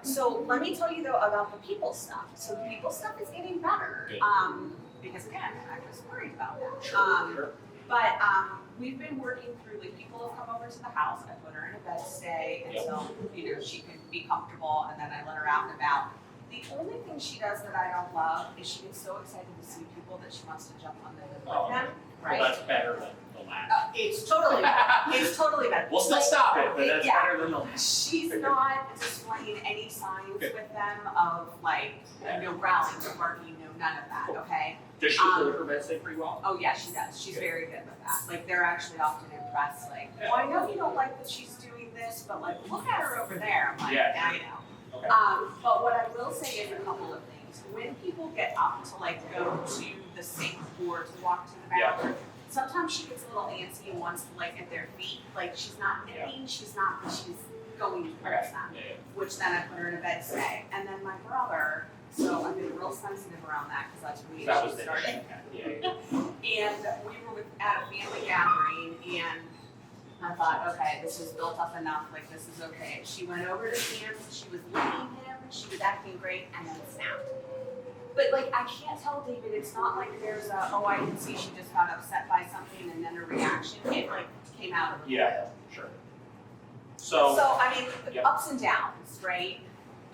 So let me tell you though about the people stuff. So the people stuff is getting better. Because again, I was worried about that. Sure. But we've been working through, like, people have come over to the house. I put her in a bed stay until she can be comfortable, and then I let her out and about. The only thing she does that I don't love is she gets so excited to see people that she wants to jump on them and with them. Right? Well, that's better than the last. It's totally better. It's totally better. We'll still stop it, but that's better than the last. She's not displaying any signs with them of, like, no growling, no barking, no none of that, okay? Does she hold her bed stay pretty well? Oh yeah, she does. She's very good with that. Like, they're actually often impressed, like, well, I know you don't like that she's doing this, but, like, look at her over there. I'm like, yeah, I know. Okay. But what I will say is a couple of things. When people get up to, like, go to the sink or to walk to the bathroom, sometimes she gets a little antsy and wants to, like, at their feet. Like, she's not knitting, she's going towards them. Which then I put her in a bed stay. And then my brother, so I've been real sensitive around that because that's when we started. And we were at a family gathering, and I thought, okay, this is built up enough, like, this is okay. She went over to him, she was licking him, she was acting great, and then it snapped. But, like, I can't tell David, it's not like there's a, oh, I can see she just got upset by something and then a reaction. It, like, came out of the Yeah, sure. So I mean, ups and downs, right?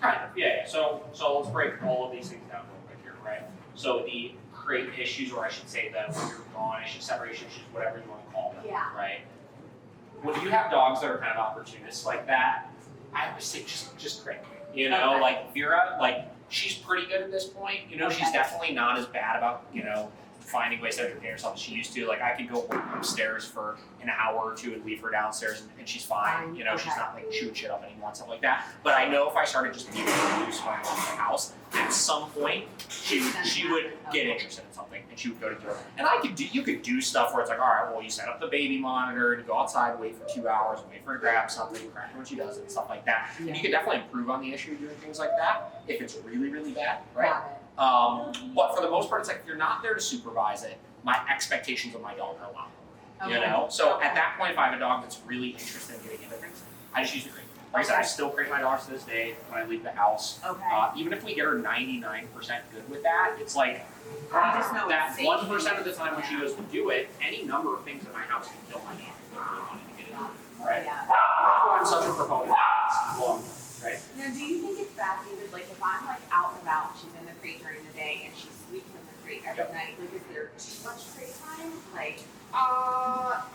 Kind of, yeah. So let's break all of these things down real quick here, right? So the crate issues, or I should say the when you're gone issues, separation issues, whatever you want to call them, right? When you have dogs that are kind of opportunists like that, I would say just crate. You know, like Vera, like, she's pretty good at this point. You know, she's definitely not as bad about, finding ways to entertain herself as she used to. Like, I could go upstairs for an hour or two and leave her downstairs and she's fine. You know, she's not like chewing shit up anymore and stuff like that. But I know if I started just leaving her loose when I left the house, at some point she would get interested in something and she would go to do it. And you could do stuff where it's like, all right, well, you set up the baby monitor and you go outside, wait for 2 hours, wait for her to grab something, crack her when she does it, and stuff like that. And you could definitely improve on the issue doing things like that if it's really, really bad, right? But for the most part, it's like, if you're not there to supervise it, my expectations of my dog are a lot lower. You know? So at that point, if I have a dog that's really interested in getting into things, I just use the crate. Like I said, I still crate my dogs to this day when I leave the house. Even if we get her 99% good with that, it's like, that 1% of the time when she goes to do it, any number of things in my house can kill my dog if I really wanted to get it on. Right? That's why I'm such a proponent of long. Right? Now, do you think it's bad, David? Like, if I'm, like, out and about, she's in the crate during the day and she's sleeping in the crate every night, like, is there too much crate time? Like, I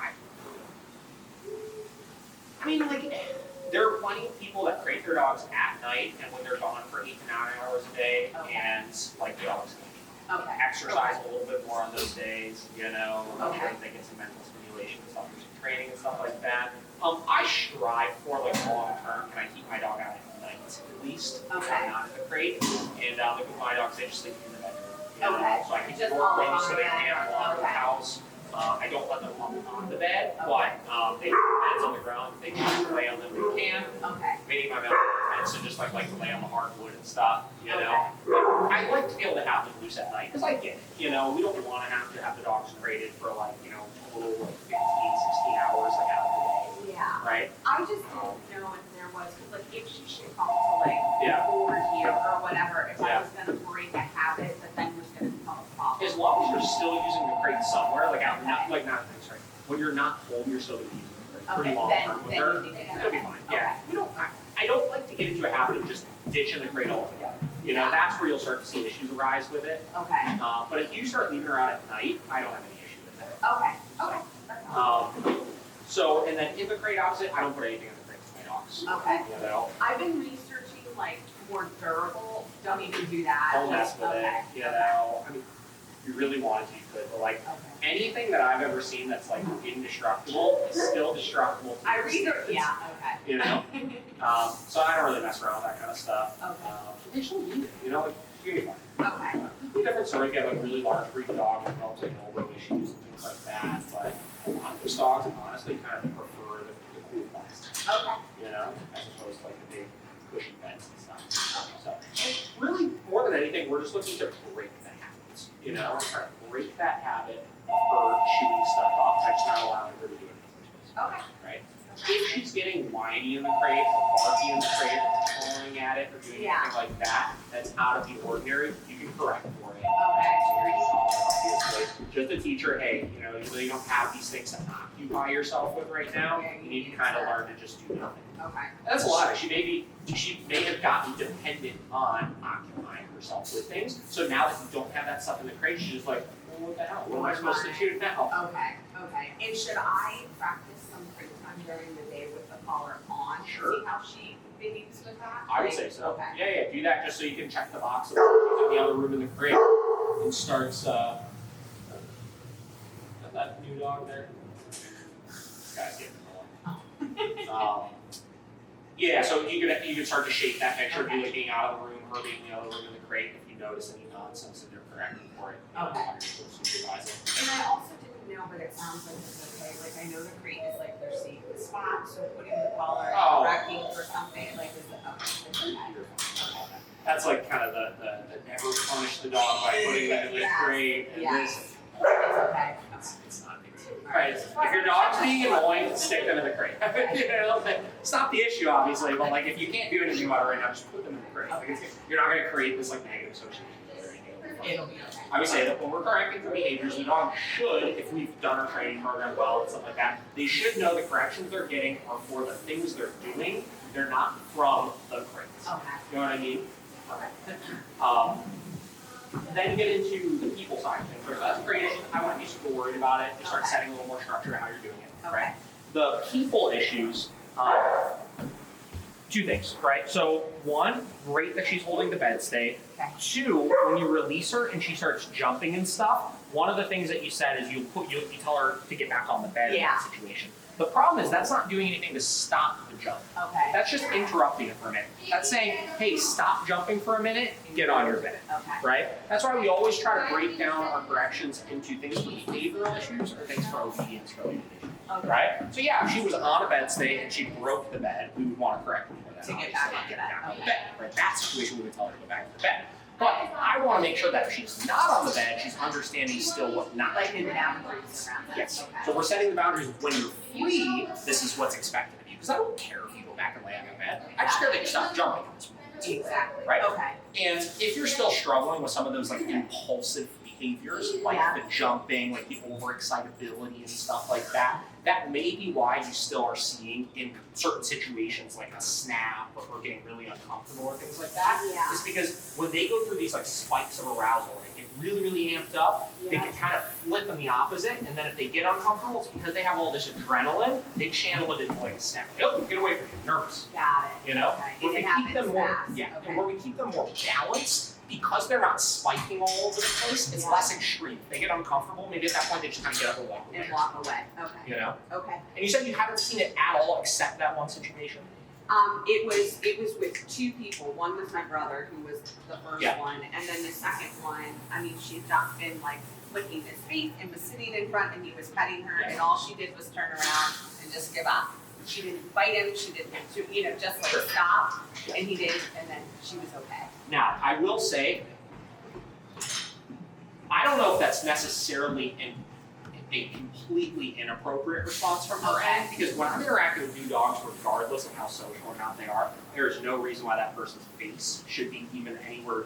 mean, like, there are plenty of people that crate their dogs at night and when they're gone for 8 to 9 hours a day, and, like, the dogs exercise a little bit more on those days, you know, they get some mental stimulation and stuff, there's some training and stuff like that. I strive for, like, long term, can I keep my dog out at night at least, not in the crate, and like with my dogs, they just sleep in the bedroom. You know? So I keep the door closed so they can't wander the house. I don't let them on the bed, but they have beds on the ground. If they choose to lay on them, they can. Meaning my mouth tends to just like to lay on the hardwood and stuff, you know. I like to be able to have them loose at night, because I get it. You know, we don't want to have the dogs crated for like, total like 15, 16 hours like out of the day. Right? I just didn't know if there was, because, like, if she should come to, like, board here or whatever, if I was going to break a habit that then was going to become a problem. As long as you're still using the crate somewhere, when you're not home, you're still going to use the crate pretty long term with her. It'll be fine. I don't like to get into a habit of just ditching the crate altogether. You know, that's where you'll start to see issues arise with it. But if you start leaving her out at night, I don't have any issue with that. So, and then in the crate opposite, I don't put anything in the crate for my dogs. You know? I've been researching, like, more durable, don't even do that. Don't mess with it, you know? I mean, if you really wanted to, you could, but like, anything that I've ever seen that's like indestructible is still destructible to this day. You know? So I don't really mess around with that kind of stuff. They just don't need it, you know? Like, you're gonna be fine. It's a different story if you have a really large breed dog with like no issues and things like that, but a lot of those dogs honestly kind of prefer the cool plastic. You know, as opposed to like the big cushy beds and stuff. So really, more than anything, we're just looking to break the habits. You know, we're trying to break that habit of her chewing stuff up by just not allowing her to do it in the first place. Right? If she's getting whiny in the crate, or barky in the crate, or clawing at it, or doing anything like that, that's out of the ordinary, you can correct for it. Okay. So you're just calling it, obviously. Just to teach her, hey, you know, you really don't have these things to occupy yourself with right now. You need to kind of learn to just do nothing. Okay. That's a lot. She may have gotten dependent on occupying herself with things. So now that you don't have that stuff in the crate, she's just like, well, what the hell? What am I supposed to do now? Okay. And should I practice some crate time during the day with the collar on? Sure. See how she behaves with that? I would say so. Okay. Yeah, do that just so you can check the box of in the other room in the crate and starts got that new dog there. This guy's getting annoying. Yeah, so you could start to shape that picture of you like being out of the room, her being in the other room in the crate if you notice any nonsense and you're correcting for it. Okay. You're supposed to supervise it. And I also didn't know, but it sounds like it's okay. Like I know the crate is like their safe spot, so putting the collar and correcting for something like is it okay? Okay. That's like kind of the never punish the dog by putting them in the crate and this. It's okay. It's not a big deal. Right. If your dog's being annoying, stick them in the crate. You know, it's not the issue, obviously, but like if you can't do anything about it right now, just put them in the crate. Like you're not going to create this like negative association or anything. It'll be okay. I would say that when we're correcting for behaviors, the dog should, if we've done our training program well and stuff like that, they should know the corrections they're getting are for the things they're doing. They're not from the crate. Okay. You know what I mean? Okay. Then you get into the people side of things. So that's great. I wouldn't be super worried about it. You start setting a little more structure to how you're doing it. Okay. Right? The people issues, two things, right? So one, great that she's holding the bed stay. Okay. Two, when you release her and she starts jumping and stuff, one of the things that you said is you tell her to get back on the bed in that situation. The problem is that's not doing anything to stop the jump. Okay. That's just interrupting it for a minute. That's saying, hey, stop jumping for a minute and get on your bed. Okay. Right? That's why we always try to break down our corrections into things for behavioral issues or things for obedience related issues. Okay. Right? So yeah, if she was on a bed stay and she broke the bed, we would want to correct her for that. To get back obviously, onto get that. back on the Okay. bed. Right? That situation we would tell her to go back to the bed. But I want to make sure that if she's not on the bed, she's understanding still what not Like to in do. the boundaries around that. Yes. Okay. So we're setting the boundaries when you're free, this is what's expected of you. Because I don't care if you go back and lay on your bed. I just care that you stop jumping at this point. Exactly. Right? Okay. And if you're still struggling with some of those like impulsive behaviors, like the jumping, like the overexcitability and stuff like that, that may be why you still are seeing in certain situations like a snap or her getting really uncomfortable or things like that. Yeah. It's because when they go through these like spikes of arousal, they get really, really amped up, they can kind of flip in the opposite, and then if they get uncomfortable, it's because they have all this adrenaline, they channel it into like a snap. Oh, get away from me, nervous. Got it. You know? Okay. Where And we it keep them happens more, fast. yeah, Okay. and where we keep them more balanced, because they're not spiking all over the place, it's less extreme. They get uncomfortable, maybe at that point they just kind of get up and walk away. And walk away. Okay. You know? Okay. And you said you haven't seen it at all except that one situation? It was with two people. One was my brother, who was the first one, and then the second one, I mean, she'd not been like licking his feet and was sitting in front, and he was petting her, and all she did was turn around and just give up. She didn't bite him. She didn't, just like stop, and he did, and then she was okay. Now, I will say, I don't know if that's necessarily a completely inappropriate response from her end, because when I'm interacting with new dogs, regardless of how social or not they are, there is no reason why that person's face should be even anywhere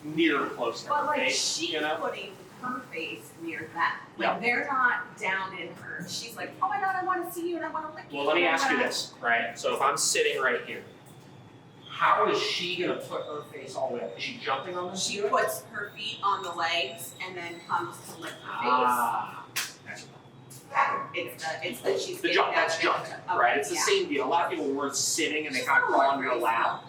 near close to But her like face. she's putting her face near them. Like Yeah. they're not down in her. She's like, oh my god, I want to see you and I want to lick you. Well, let me and I ask you wanna-" this, right? So if I'm sitting right here, how is she gonna put her face all the way up? Is she jumping on the She ceiling? puts her feet on the legs and then comes to lick her Ah, that's face. It's that she's the getting jump. out That's of jumping, it. right? It's the yeah. same deal. A lot of people, when we're sitting and they She's kind of a crawl little on your graceful. lap.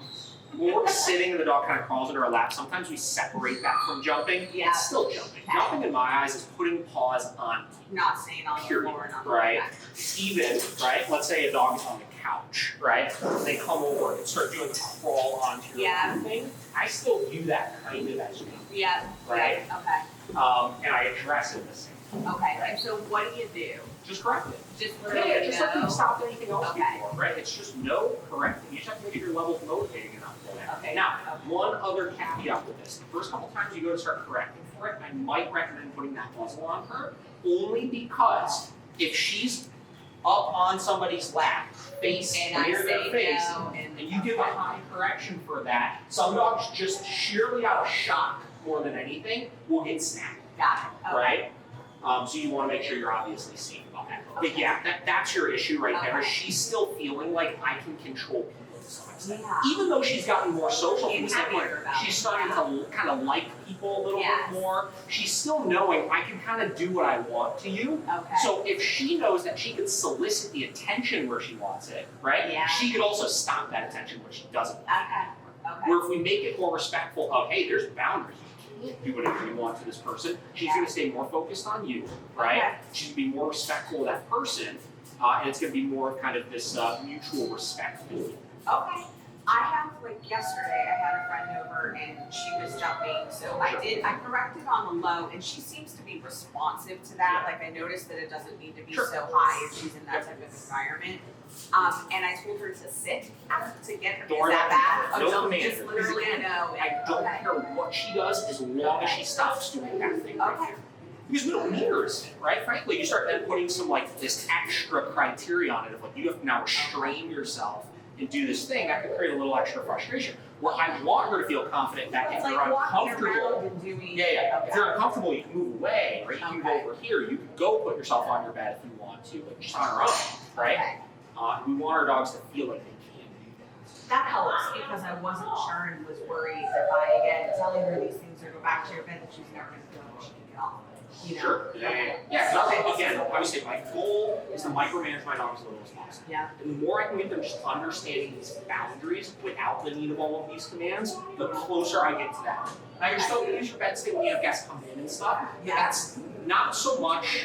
When we're sitting and the dog kind of crawls into our lap, sometimes we separate that from jumping. Yeah. It's still jumping. Okay. Jumping in my eyes is putting paws on Not staying on the Period, floor and on right? the even, right? Let's say a dog is on the couch, right? They come over and start doing the crawl onto your Yeah. thing. I still view that kind of as jumping, Yeah. right? Yeah. Okay. And I address it the same. Okay. And so what do you do? Just correct it. Just Yeah, literally just like no. we've stopped anything else Okay. before, right? It's just no correcting. You just have to make sure your level's motivating enough for that. Okay. Now, one other caveat with this. The first couple times you go to start correcting for it, I might recommend putting that muzzle on her, only because if she's up on somebody's lap, face And near I their say face, no, and you give a high correction for that, some dogs just sheerly out of shock more than anything will get snapped. Got it. Okay. Right? So you want to make sure you're obviously safe about that. But yeah, that's your issue right there. She's still feeling like I can control people to some extent. Yeah. Even though she's gotten more social from the standpoint, happier about she's it, starting to kind of like people a little bit more. She's still knowing I can kind of do what I want to you. Okay. So if she knows that she could solicit the attention where she wants it, right? Yeah. She could also stop that attention when she doesn't want it. Okay. Where if we make it more respectful of, hey, there's boundaries. You can't do whatever you want to this person. She's going to stay more focused on you, right? Okay. She's going to be more respectful of that person, and it's going to be more of kind of this mutual respect thing. Okay. I have, like, yesterday I had a friend over and she was jumping, so I corrected on the low, and she seems to be responsive to that. Like, I noticed that it doesn't need to be so high if she's in that type of environment. And I told her to sit to get her. Is that bad? No command. Just literally no. I don't care what she does as long as she stops doing that thing right Okay. there. Because we don't need her to sit, right? Frankly, you start then putting some like this extra criteria on it of like you have to now restrain yourself and do this thing. That could create a little extra frustration. Where I want her to feel confident that if you're uncomfortable, if you're uncomfortable, you can move away, right? You can go over here. You can go put yourself on your bed if you want to, but just on her own, right? Okay. We want our dogs to feel like they can do that. That helps because I wasn't sure and was worried that by again telling her these things or go back to your bed that she's never going to feel like she can get off of it. You know? Sure. Yeah. Again, I would say my goal is to micromanage my dogs as little as possible. Yeah. And the more I can get them just understanding these boundaries without the need of all of these commands, the closer I get to that. Now you're still going to use your bed stay when you have guests come in and stuff. Yeah. That's not so much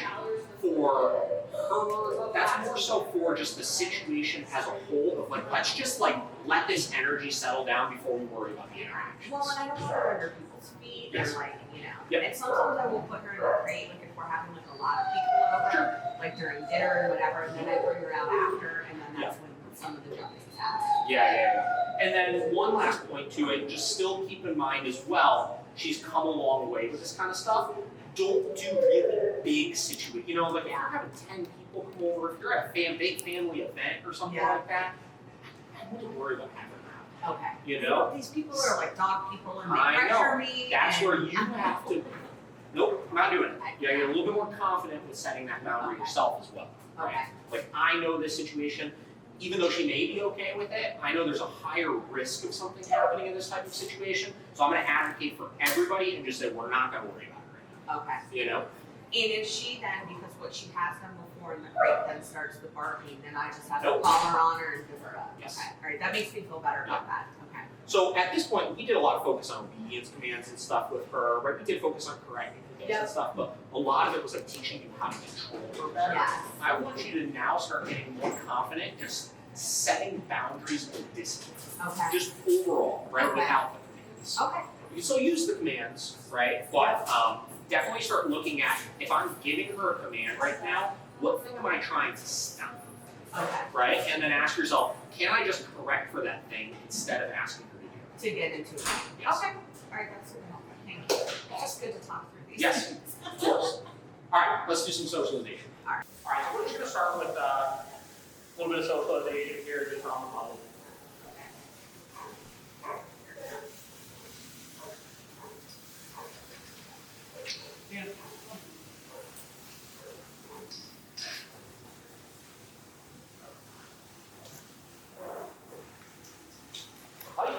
for her, that's more so for just the situation as a whole of like, let's just like let this energy settle down before we worry about the interactions. Well, and I don't want her under people's feet Yes. and like, you know. Yep. And sometimes I will put her in the crate, like if we're having like a lot of people over, like during dinner and whatever, and then I bring her out after, and then that's when some of the jumping is happening. Yeah. And then one last point to it, just still keep in mind as well, she's come a long way with this kind of stuff. Don't do really big situations. You know, like if you're having 10 people come over, if you're at a big family event or something like that, I wouldn't worry about having that. Okay. You know? These people are like dog people and they I pressure know. me. That's and where you have to, nope, I'm not doing it. Yeah, you're a little bit more confident with setting that boundary yourself as well. Right? Okay. Like, I know this situation, even though she may be okay with it, I know there's a higher risk of something happening in this type of situation. So I'm going to advocate for everybody and just say, we're not going to worry about it right Okay. now. You know? And if she then, because what she has done before in the crate then starts the barking, then I just have to Nope. call her on her and give her up. Yes. Okay. All right. That makes me feel better about that. Okay. So at this point, we did a lot of focus on obedience commands and stuff with her, right? We did focus on correcting things and stuff, but a lot of it was like teaching you how to control her better. Yes. I want you to now start getting more confident, just setting boundaries and distance. Okay. Just overall, right, Okay. without the commands. Okay. You can still use the commands, right? But definitely start looking at, if I'm giving her a command right now, what thing am I trying to stop? Okay. Right? And then ask yourself, can I just correct for that thing instead of asking her to do it? To get into it. Yes. Okay. All right. That's super helpful. Thank you. It's just good to talk through these Yes. things. Of course. All right, let's do some socialization. All right. All right, so we're just going to start with a little bit of socialization here, just on the bubble. Yeah. Height.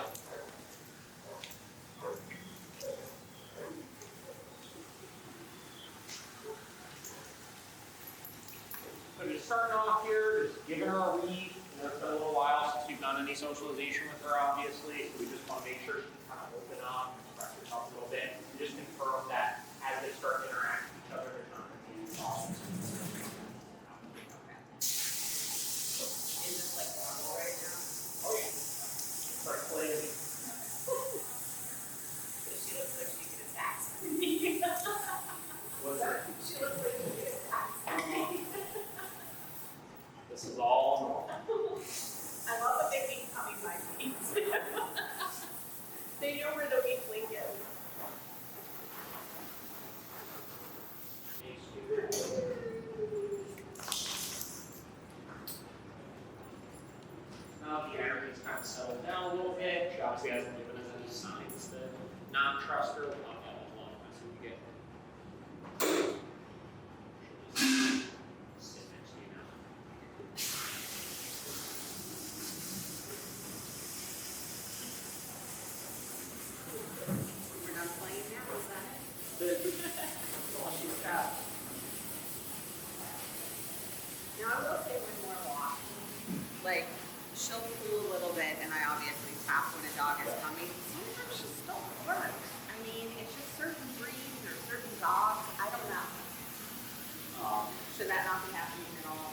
So just starting off here, just giving her a read. You know, it's been a little while since you've done any socialization with her, obviously. So we just want to make sure she can kind of open up and express herself a little bit. And just confirm that as they start interacting with each other, there's not going to be any problems. Is this like normal right now? Oh, yeah. Start playing. She looks like she could attack me. What's that? She looks like she could attack me. This is all normal. I love that they keep coming by me. They know where the weak link is. enough, the energy's kind of settled down a little bit. She obviously hasn't given us any signs to not trust her. We'll not get along. So we get. She'll just sit next to you now. We're done playing now, is that it? That's all she's got. Now, I will say one more walk. Like, she'll pull a little bit, and I obviously tap when a dog is coming. Sometimes she still works. I mean, it's just certain breeds or certain dogs. I don't know. Should that not be happening at all?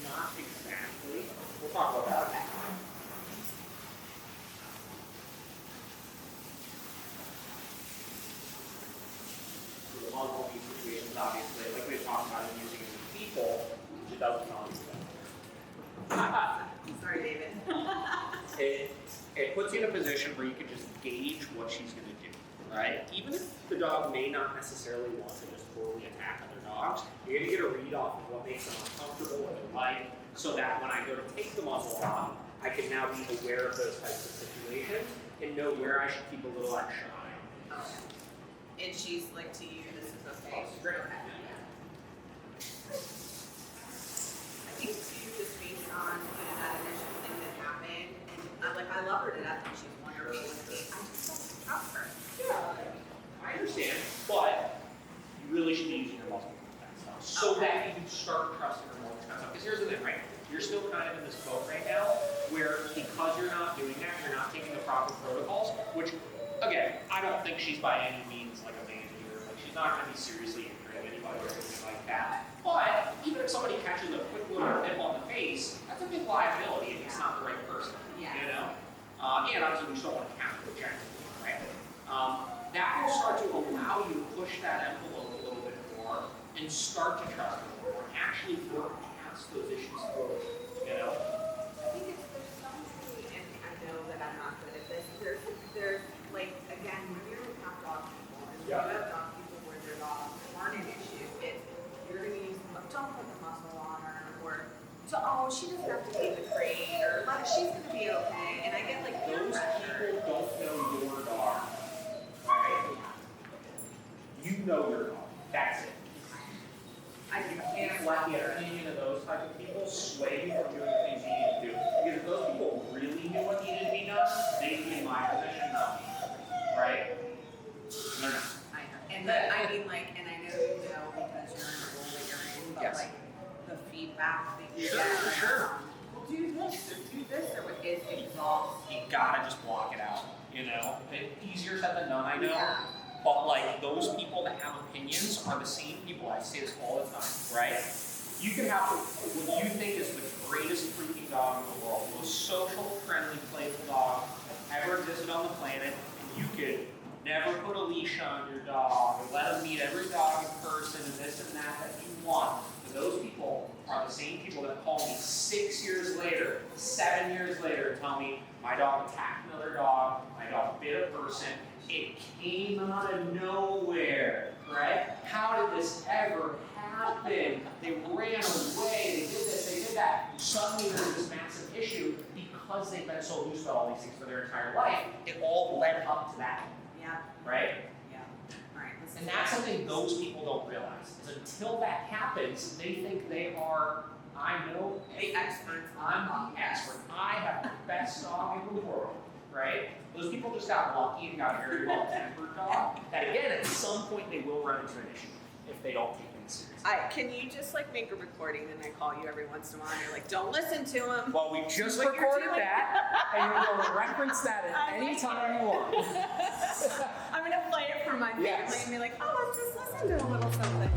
Not exactly. We'll talk about that. Okay. So the multiple these situations, obviously, like we talked about in using it with people, it doesn't tell you that. Sorry, David. It puts you in a position where you can just gauge what she's going to do, right? Even if the dog may not necessarily want to just totally attack other dogs, you're going to get a read off of what makes them uncomfortable, what they like, so that when I go to take the muzzle off, I can now be aware of those types of situations and know where I should keep a little extra eye. Okay. And she's like, to you, this is okay. Oh, great. Okay. I think too, just based on that initial thing that happened, and I love her to death, and she's wonderful with me. I just don't trust her. Yeah, I understand, but you really should be using your muzzle for that stuff, so that you can start trusting her more with this kind of stuff. Because here's the thing, right? You're still kind of in this boat right now, where because you're not doing that, you're not taking the proper protocols, which, again, I don't think she's by any means like a maniac, like she's not going to be seriously injuring anybody or anything like that. But even if somebody catches a quick little nip on the face, that's a big liability if it's not the right person. Yeah. You know? And obviously we still want to count the check, right? That will start to allow you to push that envelope a little bit more and start to trust it more and actually work past those issues forward. You know? I think there's so many, and I know that I'm not good at this. There's like, again, when you're with top dog people, and when you have dog people where their dogs aren't an issue, it's you're going to use, don't put the muzzle on her, or, she doesn't have to be in the crate, or like, she's going to be okay. And I get like peer Those pressure. people don't know your dog, right? You know your dog. That's it. I You just can't let the opinion of those type of people sway you from doing the things you need to do. Because if those people really knew what needed to be done, they'd be in my position, not me. Right? And they're not. I know. And then, I mean, like, and I know you know because you're in the role that you're in, but Yes. like, the feedback that you Sure, get. sure. Well, do this, or do this, or it exhausts. You gotta just block it out. You know? Easier said than done, I know. Yeah. But like those people that have opinions are the same people. I say this all the time, right? You can have what you think is the greatest freaking dog in the world, the most social, friendly, playful dog that ever existed on the planet, and you could never put a leash on your dog, or let them meet every dog in person, and this and that you want. But those people are the same people that call me 6 years later, 7 years later, and tell me my dog attacked another dog, my dog bit a person. It came out of nowhere, right? How did this ever happen? They ran away, they did this, they did that. Suddenly there's this massive issue because they've been so loose about all these things for their entire life. It all led up to that, Yeah. right? Yeah. All right. And that's something those people don't realize. Is until that happens, they think they are, I know, The experts. I'm the expert. I have the best dog in the world, right? Those people just got lucky and got a very well-tempered dog. That again, at some point they will run into an issue if they don't take things seriously. Can you just like make a recording and I call you every once in a while and you're like, don't listen to him. Well, we just What you're recorded doing. that, and you're going to reference that at any time you want. I'm going to play it for my family Yes. and be like, oh, let's just listen to a little something.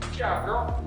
Good job, girl.